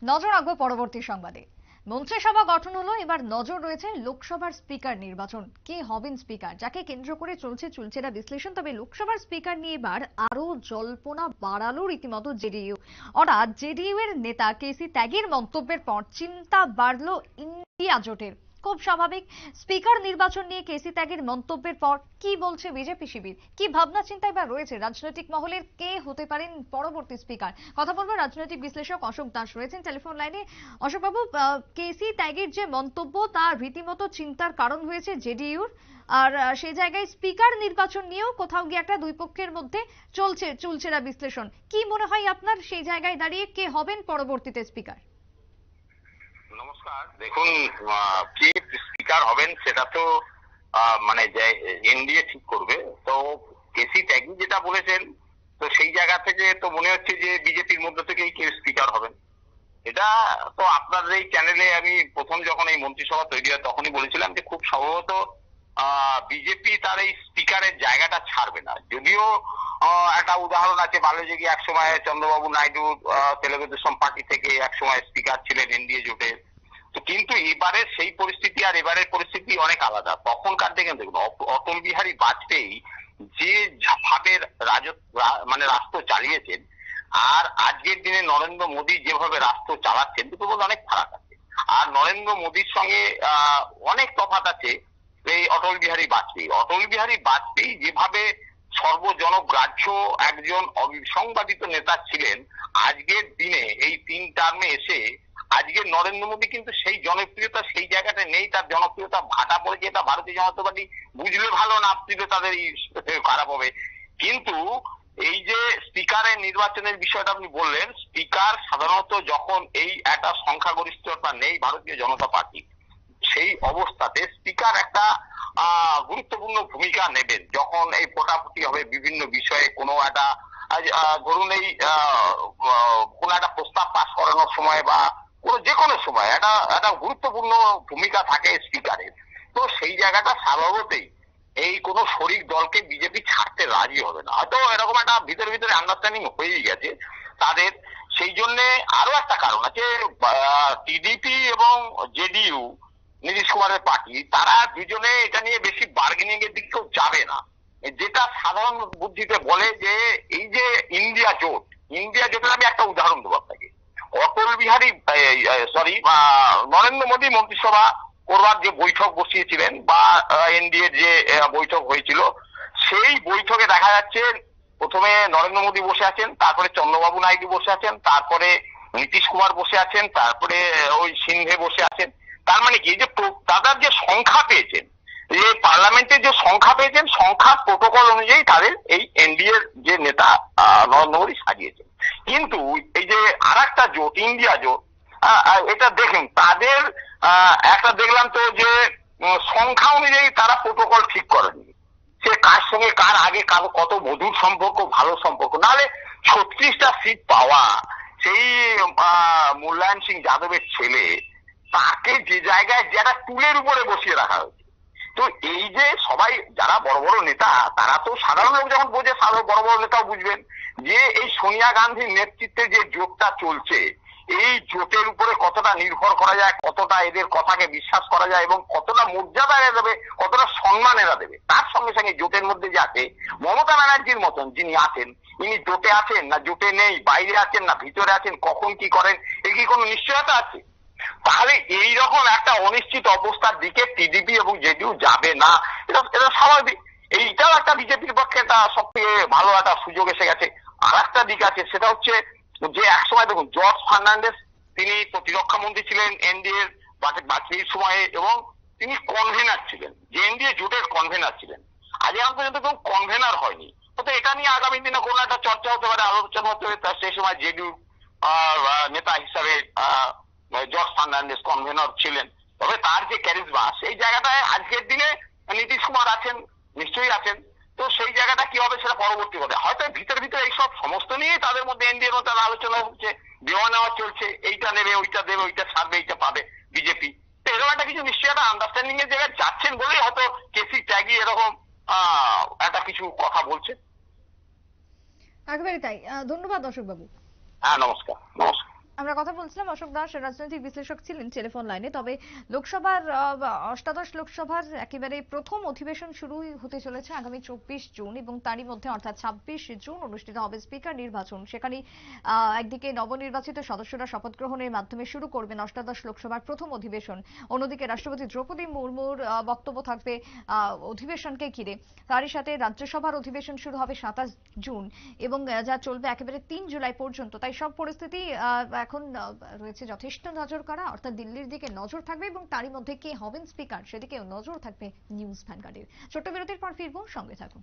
নজর রাখবো পরবর্তী সংবাদে। মন্ত্রিসভা গঠন হলো, এবার নজর রয়েছে লোকসভার স্পিকার নির্বাচন। কে হবেন স্পিকার, যাকে কেন্দ্র করে চলছে চুলচেরা বিশ্লেষণ। তবে লোকসভার স্পিকার নিয়ে এবার আরো জল্পনা বাড়ালো রীতিমতো জেডিইউ। অর্থাৎ জেডিইউ এর নেতা কেসি ত্যাগীর মন্তব্যের পর চিন্তা বাড়লো ইন্ডিয়া জোটের। খুব স্বাভাবিক, স্পিকার নির্বাচন নিয়ে কেসি ত্যাগীর মন্তব্যের পর কি বলছে বিজেপি শিবির, কি ভাবনা চিন্তায় বা রয়েছে রাজনৈতিক মহলের, কে হতে পারেন পরবর্তী স্পিকার। কথা বলবো রাজনৈতিক বিশ্লেষক অশোক দাস রয়েছেন টেলিফোন লাইনে। অশোক বাবু, কেসি ত্যাগীর যে মন্তব্য তা রীতিমতো চিন্তার কারণ হয়েছে জেডিইউর। আর সেই জায়গায় স্পিকার নির্বাচন নিয়েও কোথাও গিয়ে একটা দুই পক্ষের মধ্যে চলছে চুলচেরা বিশ্লেষণ। কি মনে হয় আপনার সেই জায়গায় দাঁড়িয়ে কে হবেন পরবর্তীতে স্পিকার? নমস্কার। দেখুন, কি স্পিকার হবেন সেটা তো মানে এনডিএ ঠিক করবে। তো কেসি ত্যাগী যেটা বলেছেন, তো সেই জায়গা থেকে তো মনে হচ্ছে যে বিজেপির মধ্যে থেকেই কেউ স্পিকার হবেন। এটা তো আপনাদের এই চ্যানেলে আমি প্রথম যখন এই মন্ত্রিসভা তৈরি হয় তখনই বলেছিলাম যে খুব সম্ভবত বিজেপি তার এই স্পিকারের জায়গাটা ছাড়বে না। যদিও একটা উদাহরণ আছে, বাল্যযোগী একসময় চন্দ্রবাবু নাইডু তেলুগু দেশম পার্টি থেকে একসময় স্পিকার ছিলেন এনডিএ জোটের। তো কিন্তু এবারের সেই পরিস্থিতি আর এবারের পরিস্থিতি অনেক আলাদা। তখনকার দেখেন, অটল বিহারী বাজপেয়ী যে ভাবে মানে রাষ্ট্র চালিয়েছেন আর আজকের দিনে নরেন্দ্র মোদী যেভাবে রাষ্ট্র চালাচ্ছেন, দুটোর মধ্যে অনেক ফারাক আছে। আর নরেন্দ্র মোদীর সঙ্গে অনেক তফাৎ আছে এই অটল বিহারী বাজপেয়ী যেভাবে সর্বজনগ্রাহ্য একজন অবিসংবাদিত নেতা ছিলেন, আজকের দিনে এই 3 টার্মে এসে আজকের নরেন্দ্র মোদী কিন্তু সেই জনপ্রিয়তা সেই জায়গাটা নেই। তার জনপ্রিয়তা ভাটা পড়েছে। এটা ভারতীয় জনতা পার্টি বুঝলে ভালো, না বুঝলে তাদের খারাপ হবে। কিন্তু এই যে স্পিকারের নির্বাচনের বিষয়টা আপনি বললেন, স্পিকার সাধারণত যখন এই একটা সংখ্যাগরিষ্ঠতা নেই ভারতীয় জনতা পার্টি, সেই অবস্থাতে স্পিকার একটা গুরুত্বপূর্ণ ভূমিকা নেবেন। যখন এই ভোটাভুটি হবে বিভিন্ন বিষয়ে, কোনো একটা ধরুন এই কোন একটা প্রস্তাব পাস করানোর সময় বা যে কোনো সময় একটা গুরুত্বপূর্ণ ভূমিকা থাকে স্পিকারের। তো সেই জায়গাটা স্বভাবতই এই কোন শরিক দলকে বিজেপি ছাড়তে রাজি হবে না। হয়তো এরকম একটা ভিতরে আন্ডারস্ট্যান্ডিং হয়েই গেছে তাদের। সেই জন্য আরো একটা কারণ আছে, টিডিপি এবং জেডিইউ নীতিশ কুমারের পার্টি, তারা দুজনে এটা নিয়ে বেশি বার্গেনিং এর দিকেও যাবে না। যেটা সাধারণ বুদ্ধিতে বলে যে এই যে ইন্ডিয়া জোটের আমি একটা উদাহরণ দেবো আপনাকে। অটল বিহারী নরেন্দ্র মোদী মন্ত্রিসভা করবার যে বৈঠক বসিয়েছিলেন বা এনডিএ যে বৈঠক হয়েছিল, সেই বৈঠকে দেখা যাচ্ছে প্রথমে নরেন্দ্র মোদী বসে আছেন, তারপরে চন্দ্রবাবু নাইডু বসে আছেন, তারপরে নীতিশ কুমার বসে আছেন, তারপরে ওই সিন্ধে বসে আছেন। তার মানে কি, যে তাদের যে সংখ্যা পেয়েছেন, যে পার্লামেন্টের যে সংখ্যা পেয়েছেন, সংখ্যা প্রোটোকল অনুযায়ী তাদের এই এনডিএর যে নেতা নরেন্দ্র মোদী সাজিয়েছেন। কিন্তু এই যে আর একটা জোট, ইন্ডিয়া জোট, এটা দেখেন তাদের একটা দেখলাম তো যে সংখ্যা অনুযায়ী তারা প্রোটোকল ঠিক করেনি। সে কার সঙ্গে কার আগে কত মধুর সম্পর্ক, ভালো সম্পর্ক। নাহলে 36টা সিট পাওয়া সেই মুলায়ম সিং যাদবের ছেলে, তাকে যে জায়গায় যারা টুলের উপরে বসিয়ে রাখা হয়েছে। তো এই যে সবাই যারা বড় বড় নেতা, তারা তো সাধারণ লোক যখন বোঝে, বড় বড় নেতাও বুঝবেন যে এই সোনিয়া গান্ধীর নেতৃত্বে যে জোটটা চলছে, এই জোটের উপরে কতটা নির্ভর করা যায়, কতটা এদের কথাকে বিশ্বাস করা যায় এবং কতটা মর্যাদা এরা দেবে, কতটা সম্মান এরা দেবে। তার সঙ্গে সঙ্গে জোটের মধ্যে যে আছে মমতা ব্যানার্জির মতন যিনি আছেন, ইনি জোটে আছেন না জোটে নেই, বাইরে আছেন না ভিতরে আছেন, কখন কি করেন, এর কি কোনো নিশ্চয়তা আছে? তাহলে এই রকম একটা অনিশ্চিত অবস্থার দিকে টিডিপি এবং জেডিইউ যাবে না, এটা স্বাভাবিক। এইটাও একটা বিজেপির পক্ষে একটা সব থেকে ভালো একটা সুযোগ এসে গেছে। আর একটা দিক আছে, সেটা হচ্ছে যে একসময় দেখুন জর্জ ফার্নান্ডেস, তিনি প্রতিরক্ষা মন্ত্রী ছিলেন এনডিএ বাজপেয়ীর সময়ে এবং তিনি কনভেনার ছিলেন, যে এনডিএ জোটের কনভেনার ছিলেন। আজ এখন পর্যন্ত কেউ কনভেনার হয়নি। তো এটা নিয়ে আগামী দিনে কোনো একটা চর্চা হতে পারে, আলোচনা হতে পারে। সেই সময় জেডিইউ নেতা হিসাবে জর্জ ফার্নান্ডেস কনভেনর ছিলেন। তবে তার যে ক্যারিজমা, সেই জায়গাটায় আজকের দিনে নীতিশ কুমার আছেন, নিশ্চয়ই আছেন। তো সেই জায়গাটা কি হবে সেটা পরবর্তী হবে। হয়তো ভিতরে এইসব সমস্ত নিয়েই তাদের মধ্যে এনডিএর মধ্যে আলোচনা হচ্ছে, দেওয়া নেওয়া চলছে, এইটা নেবে, ওইটা দেবে, ওইটা ছাড়বে, এইটা পাবে বিজেপি। তো এরকম একটা কিছু নিশ্চয়ই একটা আন্ডারস্ট্যান্ডিং এর জায়গায় যাচ্ছেন বলেই হয়তো কেসি ত্যাগী এরকম একটা কিছু কথা বলছে। একেবারে তাই। ধন্যবাদ অশোক বাবু। হ্যাঁ, নমস্কার। আমরা কথা বলছিলাম, অশোক দাস রাজনৈতিক বিশ্লেষক ছিলেন টেলিফোন লাইনে। তবে লোকসভার অষ্টাদশ লোকসভার একেবারে প্রথম অধিবেশন শুরু হতে চলেছে আগামী 24 জুন এবং তারই মধ্যে অর্থাৎ 26 জুন অনুষ্ঠিত হবে স্পিকার নির্বাচন। সেখানে একদিকে নবনির্বাচিত সদস্যরা শপথ গ্রহণের মাধ্যমে শুরু করবেন অষ্টাদশ লোকসভার প্রথম অধিবেশন। অন্যদিকে রাষ্ট্রপতি দ্রৌপদী মুর্মুর বক্তব্য থাকবে অধিবেশনকে ঘিরে। তারই সাথে রাজ্যসভার অধিবেশন শুরু হবে 27 জুন এবং যা চলবে একেবারে 3 জুলাই পর্যন্ত। তাই সব পরিস্থিতি এখন রয়েছে যথেষ্ট নজর করা, অর্থাৎ দিল্লির দিকে নজর থাকবে এবং তারই মধ্যে কে হবেন স্পিকার সেদিকেও নজর থাকবে নিউজ ভ্যানগার্ডের। ছোট্ট বিরতির পর ফিরবো, সঙ্গে থাকুন।